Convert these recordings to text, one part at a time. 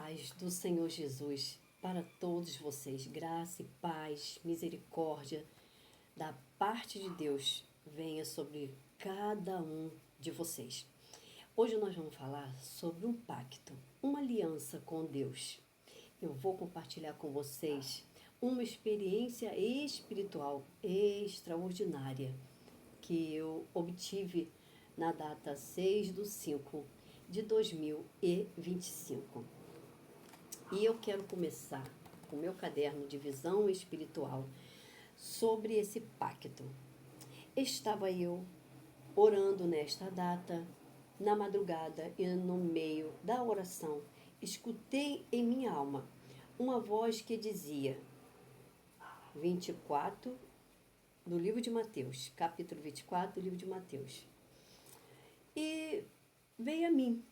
paz do Senhor Jesus para todos vocês. Graça e paz, misericórdia da parte de Deus venha sobre cada um de vocês. Hoje nós vamos falar sobre um pacto, uma aliança com Deus. Eu vou compartilhar com vocês uma experiência espiritual extraordinária que eu obtive na data 6/5/2025. E eu quero começar com o meu caderno de visão espiritual sobre esse pacto. Estava eu orando nesta data, na madrugada e no meio da oração, escutei em minha alma uma voz que dizia, 24 do livro de Mateus, capítulo 24 do livro de Mateus. E veio a mim,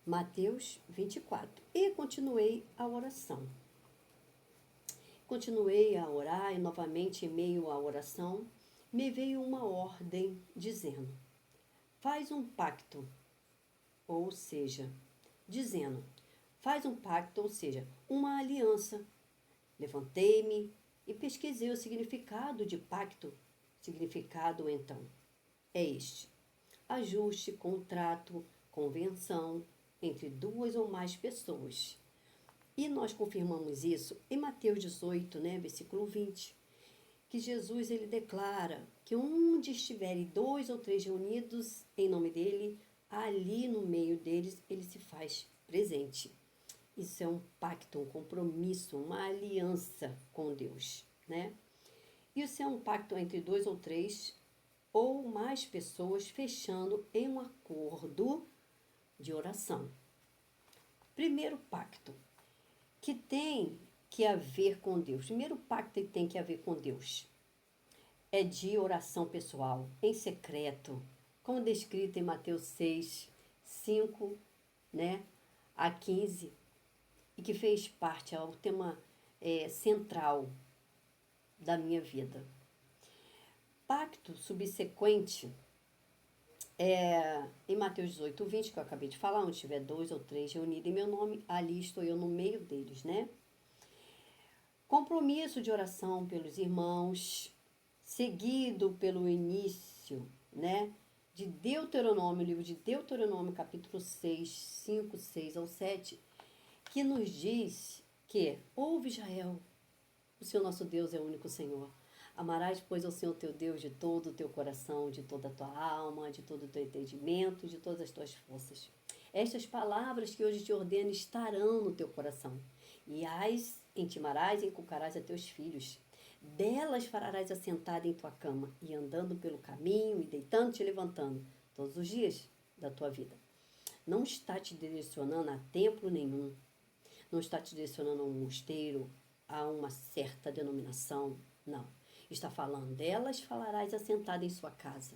Mateus 24, e continuei a oração. Continuei a orar e novamente em meio à oração me veio uma ordem dizendo, faz um pacto, ou seja, uma aliança. Levantei-me e pesquisei o significado de pacto. Significado, então, é este: ajuste, contrato, convenção entre duas ou mais pessoas. E nós confirmamos isso em Mateus 18, versículo 20, que Jesus ele declara que onde estiverem 2 ou 3 reunidos em nome dele, ali no meio deles ele se faz presente. Isso é um pacto, um compromisso, uma aliança com Deus, Isso é um pacto entre 2 ou 3 ou mais pessoas fechando em um acordo de oração. Primeiro pacto, que tem que haver com Deus. Primeiro pacto que tem que haver com Deus é de oração pessoal, em secreto, como descrito em Mateus 6, 5, a 15, e que fez parte, ao tema central da minha vida. Pacto subsequente em Mateus 18, 20, que eu acabei de falar, onde tiver 2 ou 3 reunidos em meu nome, ali estou eu no meio deles, Compromisso de oração pelos irmãos, seguido pelo início, de Deuteronômio, livro de Deuteronômio, capítulo 6, 5, 6 ao 7, que nos diz que, ouve Israel, o Senhor nosso Deus é o único Senhor. Amarás, pois, ao Senhor teu Deus de todo o teu coração, de toda a tua alma, de todo o teu entendimento, de todas as tuas forças. Estas palavras que hoje te ordeno estarão no teu coração. E as intimarás e inculcarás a teus filhos. Delas farás assentada em tua cama, e andando pelo caminho, e deitando-te e levantando, todos os dias da tua vida. Não está te direcionando a templo nenhum. Não está te direcionando a um mosteiro, a uma certa denominação. Não. Está falando, delas falarás assentada em sua casa,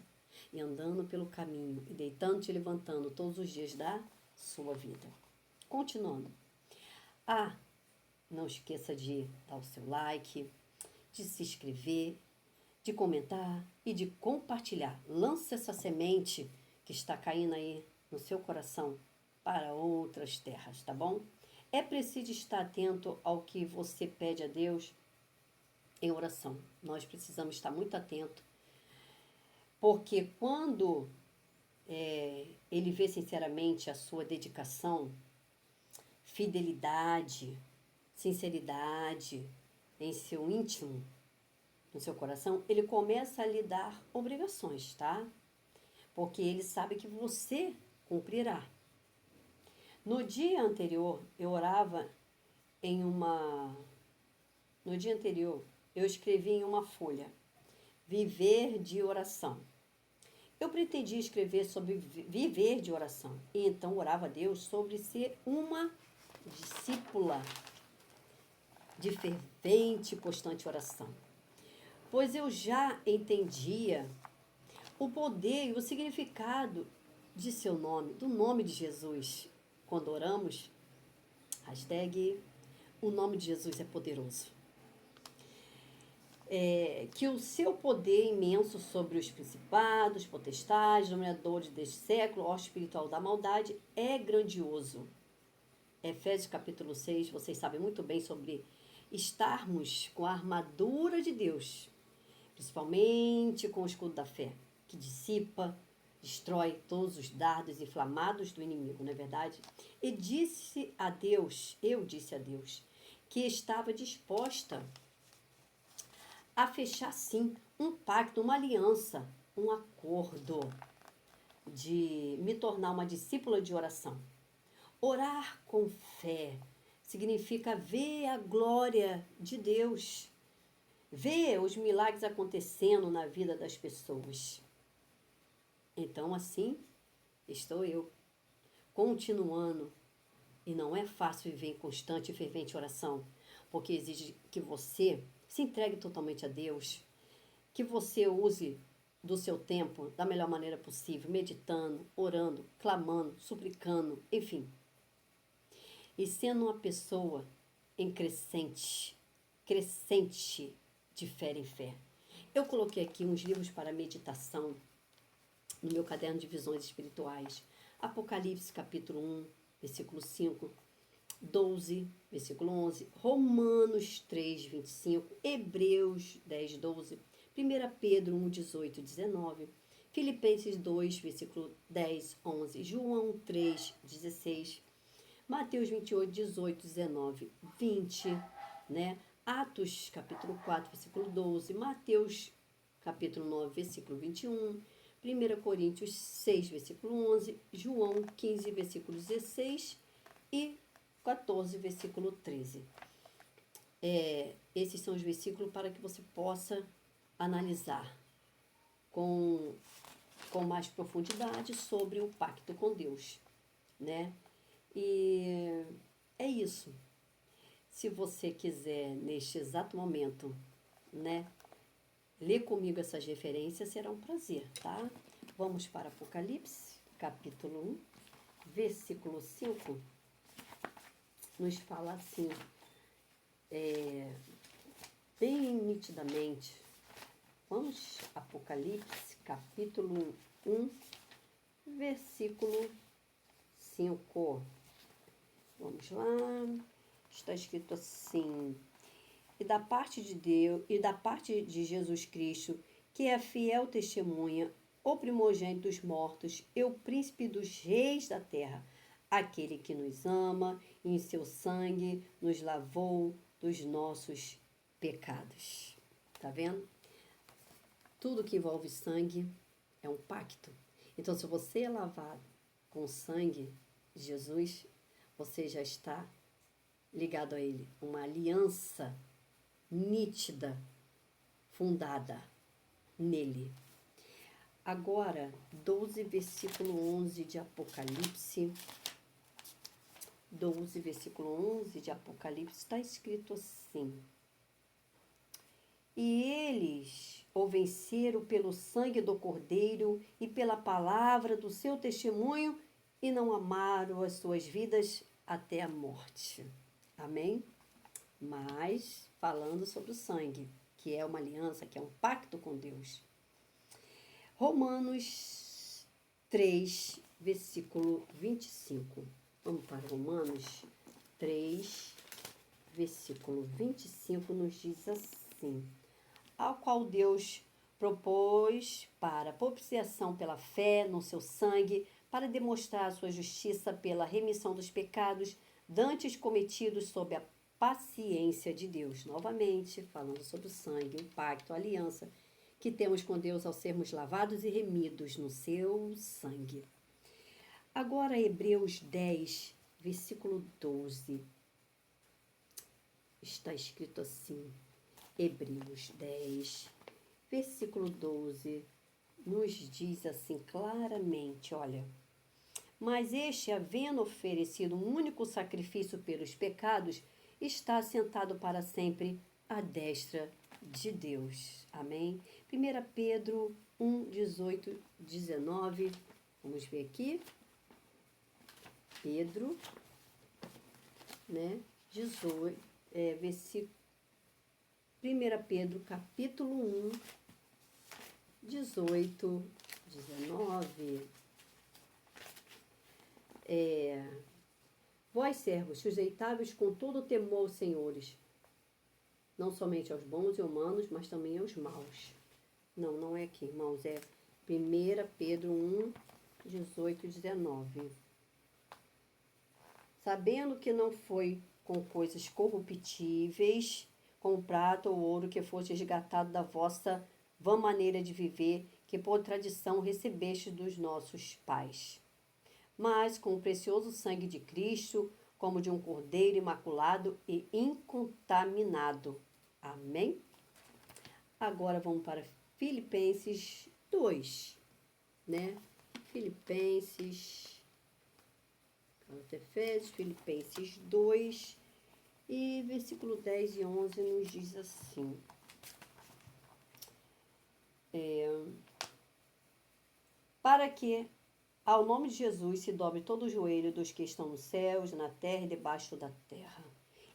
e andando pelo caminho, e deitando-te e levantando todos os dias da sua vida. Continuando. Não esqueça de dar o seu like, de se inscrever, de comentar e de compartilhar. Lance essa semente que está caindo aí no seu coração para outras terras, tá bom? É preciso estar atento ao que você pede a Deus em oração. Nós precisamos estar muito atento, porque quando ele vê sinceramente a sua dedicação, fidelidade, sinceridade em seu íntimo, no seu coração, ele começa a lhe dar obrigações, tá? Porque ele sabe que você cumprirá. No dia anterior, eu escrevi em uma folha, viver de oração. Eu pretendia escrever sobre viver de oração, e então orava a Deus sobre ser uma discípula de fervente e constante oração. Pois eu já entendia o poder e o significado de seu nome, do nome de Jesus. Quando oramos, o nome de Jesus é poderoso. Que o seu poder imenso sobre os principados, potestades, dominadores deste século, ó espiritual da maldade, é grandioso. Efésios capítulo 6, vocês sabem muito bem sobre estarmos com a armadura de Deus, principalmente com o escudo da fé, que dissipa, destrói todos os dardos inflamados do inimigo, não é verdade? E disse a Deus, eu disse a Deus, que estava disposta a fechar sim um pacto, uma aliança, um acordo de me tornar uma discípula de oração. Orar com fé significa ver a glória de Deus, ver os milagres acontecendo na vida das pessoas. Então, assim, estou eu, continuando. E não é fácil viver em constante e fervente oração, porque exige que você se entregue totalmente a Deus, que você use do seu tempo da melhor maneira possível, meditando, orando, clamando, suplicando, enfim. E sendo uma pessoa em crescente de fé em fé. Eu coloquei aqui uns livros para meditação no meu caderno de visões espirituais. Apocalipse capítulo 1, versículo 5, 12, versículo 11, Romanos 3, 25, Hebreus 10, 12, 1 Pedro 1, 18, 19, Filipenses 2, versículo 10, 11, João 3, 16, Mateus 28, 18, 19, 20, né? Atos capítulo 4, versículo 12, Mateus capítulo 9, versículo 21, 1 Coríntios 6, versículo 11, João 15, versículo 16 e 14, versículo 13. Esses são os versículos para que você possa analisar com mais profundidade sobre o pacto com Deus, né? E é isso. Se você quiser, neste exato momento, né, ler comigo essas referências, será um prazer, tá? Vamos para Apocalipse, capítulo 1, versículo 5. Nos fala assim, bem nitidamente. Vamos, Apocalipse, capítulo 1, versículo 5. Vamos lá. Está escrito assim: e da parte de Deus, e da parte de Jesus Cristo, que é a fiel testemunha, o primogênito dos mortos e o príncipe dos reis da terra, aquele que nos ama e em seu sangue nos lavou dos nossos pecados. Tá vendo? Tudo que envolve sangue é um pacto. Então, se você é lavado com o sangue de Jesus, você já está ligado a Ele. Uma aliança nítida, fundada nele. Agora, 12, versículo 11 de Apocalipse. 12, versículo 11 de Apocalipse, está escrito assim: e eles o venceram pelo sangue do Cordeiro e pela palavra do seu testemunho, e não amaram as suas vidas até a morte. Amém? Mas, falando sobre o sangue, que é uma aliança, que é um pacto com Deus. Romanos 3, versículo 25. Vamos para Romanos 3, versículo 25, nos diz assim: ao qual Deus propôs para propiciação pela fé no seu sangue, para demonstrar a sua justiça pela remissão dos pecados dantes cometidos sob a paciência de Deus. Novamente, falando sobre o sangue, o pacto, a aliança que temos com Deus ao sermos lavados e remidos no seu sangue. Agora, Hebreus 10, versículo 12. Está escrito assim: Hebreus 10, versículo 12, nos diz assim claramente, olha: mas este, havendo oferecido um único sacrifício pelos pecados, está assentado para sempre à destra de Deus. Amém? 1 Pedro 1, 18, 19. Vamos ver aqui. Pedro, né? 18, versículo. 1 Pedro, capítulo 1, 18, 19. Vós, servos, sujeitáveis com todo o temor aos senhores, não somente aos bons e humanos, mas também aos maus. Não é aqui, irmãos, é 1 Pedro 1, 18 e 19. Sabendo que não foi com coisas corruptíveis, como prata ou ouro, que fosse resgatado da vossa vã maneira de viver, que por tradição recebeste dos nossos pais, mas com o precioso sangue de Cristo, como de um cordeiro imaculado e incontaminado. Amém? Agora vamos para Filipenses 2, né? Filipenses 2, e versículo 10 e 11 nos diz assim: para que ao nome de Jesus se dobre todo o joelho dos que estão nos céus, na terra e debaixo da terra,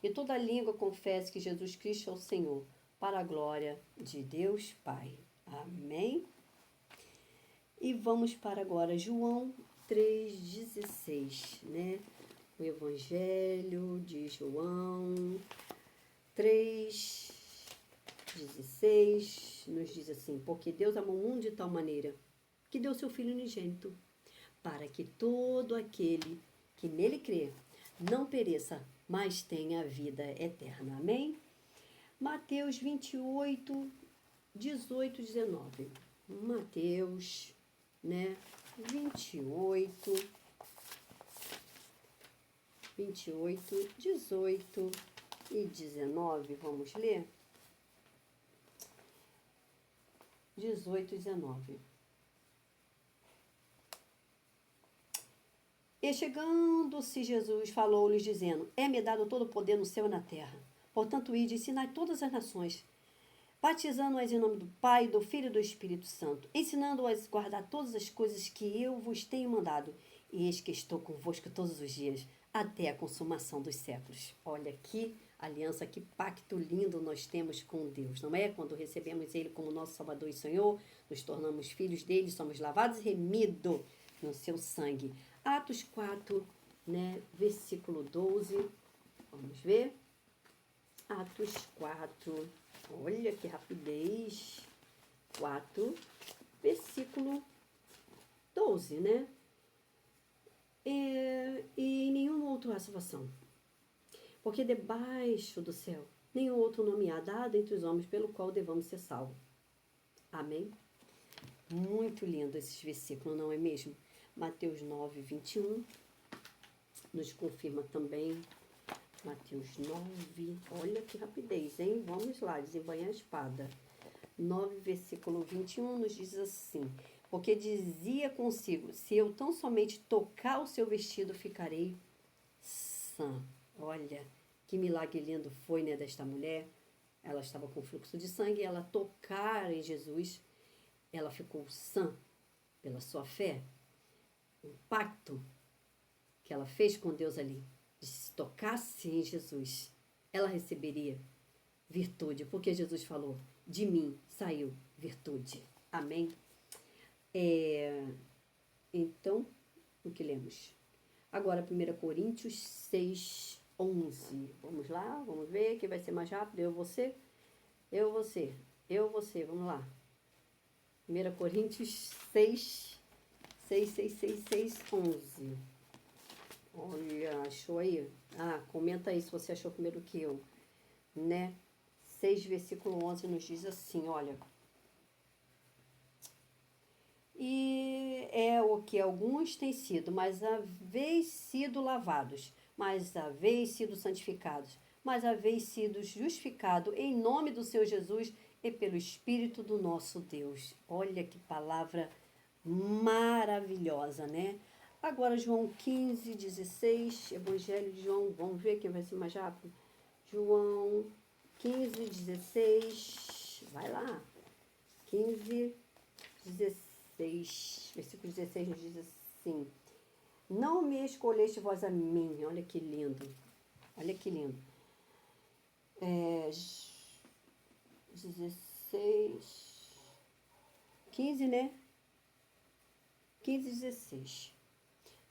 e toda língua confesse que Jesus Cristo é o Senhor, para a glória de Deus Pai. Amém? E vamos para agora João 3,16, né? O Evangelho de João 3,16 nos diz assim: porque Deus amou o mundo de tal maneira que deu seu Filho unigênito, para que todo aquele que nele crê não pereça, mas tenha a vida eterna. Amém? Mateus 28, 18, 19. Mateus, né? 28, 18 e 19. Vamos ler? 18 e 19. E chegando-se Jesus, falou-lhes, dizendo: é-me dado todo o poder no céu e na terra. Portanto, ide e ensinai todas as nações, batizando-as em nome do Pai, do Filho e do Espírito Santo, ensinando-as a guardar todas as coisas que eu vos tenho mandado. E eis que estou convosco todos os dias, até a consumação dos séculos. Olha que aliança, que pacto lindo nós temos com Deus, não é? Quando recebemos Ele como nosso Salvador e Senhor, nos tornamos filhos dele, somos lavados e remidos no seu sangue. Atos 4, né, versículo 12, vamos ver. Atos 4, olha que rapidez. 4, versículo 12, né? E nenhum outro há salvação, porque debaixo do céu nenhum outro nome há dado entre os homens pelo qual devamos ser salvos. Amém? Muito lindo esses versículos, não é mesmo? Mateus 9, 21 nos confirma também. Mateus 9, olha que rapidez, hein? Vamos lá, desembanhar a espada. 9, versículo 21 nos diz assim: porque dizia consigo, se eu tão somente tocar o seu vestido, ficarei sã. Olha, que milagre lindo foi, né, desta mulher. Ela estava com fluxo de sangue, ela tocar em Jesus, ela ficou sã pela sua fé. Um pacto que ela fez com Deus ali, de se tocasse em Jesus, ela receberia virtude, porque Jesus falou, de mim saiu virtude. Amém? Então, o que lemos? Agora, 1 Coríntios 6, 11. Vamos lá, vamos ver, quem vai ser mais rápido? Eu, você, vamos lá. 1 Coríntios 6, 11. Olha, achou aí? Comenta aí se você achou primeiro que eu, né? 6, versículo 11 nos diz assim, olha. E é o que alguns têm sido, mas haveis sido lavados, mas haveis sido santificados, mas haveis sido justificado em nome do Senhor Jesus e pelo Espírito do nosso Deus. Olha que palavra maravilhosa, né? Agora, João 15, 16, Evangelho de João, vamos ver quem vai ser mais rápido. João 15, 16, vai lá. 15, 16, versículo 16 nos diz assim: não me escolheste vós a mim. Olha que lindo. Olha que lindo. 16, 15, né? 15, 16.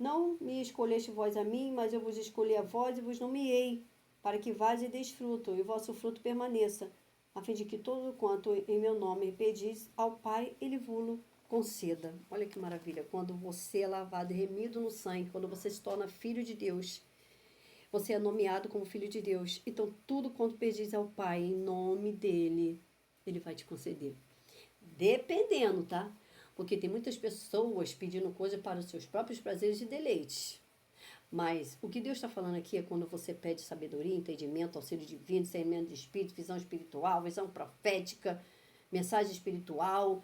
Não me escolheste vós a mim, mas eu vos escolhi a vós e vos nomeei, para que vás e deis fruto, e o vosso fruto permaneça, a fim de que todo quanto em meu nome pedis ao Pai, ele vos conceda. Olha que maravilha, quando você é lavado e remido no sangue, quando você se torna filho de Deus, você é nomeado como filho de Deus. Então, tudo quanto pedis ao Pai, em nome dele, ele vai te conceder. Dependendo, tá? Porque tem muitas pessoas pedindo coisa para os seus próprios prazeres e deleites. Mas o que Deus está falando aqui é quando você pede sabedoria, entendimento, auxílio divino, discernimento de espírito, visão espiritual, visão profética, mensagem espiritual,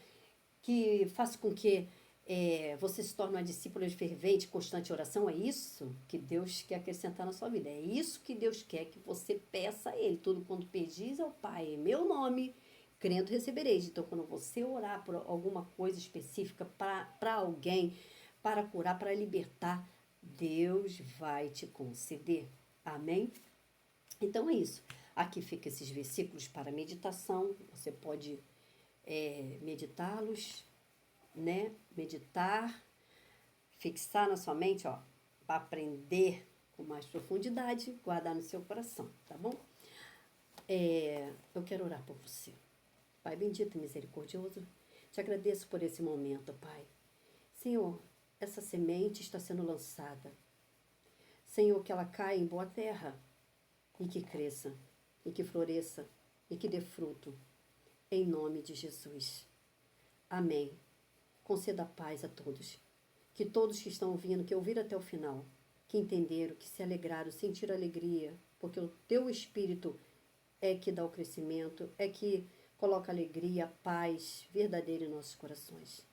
que faça com que você se torne uma discípula de fervente, constante oração. É isso que Deus quer acrescentar na sua vida. É isso que Deus quer que você peça a Ele. Tudo quanto pedis ao Pai em meu nome, crendo recebereis. Então, quando você orar por alguma coisa específica para alguém, para curar, para libertar, Deus vai te conceder. Amém? Então é isso. Aqui fica esses versículos para meditação. Você pode meditá-los, né? Meditar, fixar na sua mente, ó, para aprender com mais profundidade, guardar no seu coração, tá bom? Eu quero orar por você. Pai bendito e misericordioso, te agradeço por esse momento, Pai. Senhor, essa semente está sendo lançada. Senhor, que ela caia em boa terra e que cresça, e que floresça, e que dê fruto. Em nome de Jesus. Amém. Conceda paz a todos. Que todos que estão ouvindo, que ouviram até o final, que entenderam, que se alegraram, sentiram alegria, porque o teu Espírito é que dá o crescimento, é que coloca alegria, paz verdadeira em nossos corações.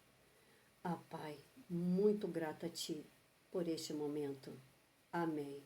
Ah, Pai, muito grata a Ti por este momento. Amém.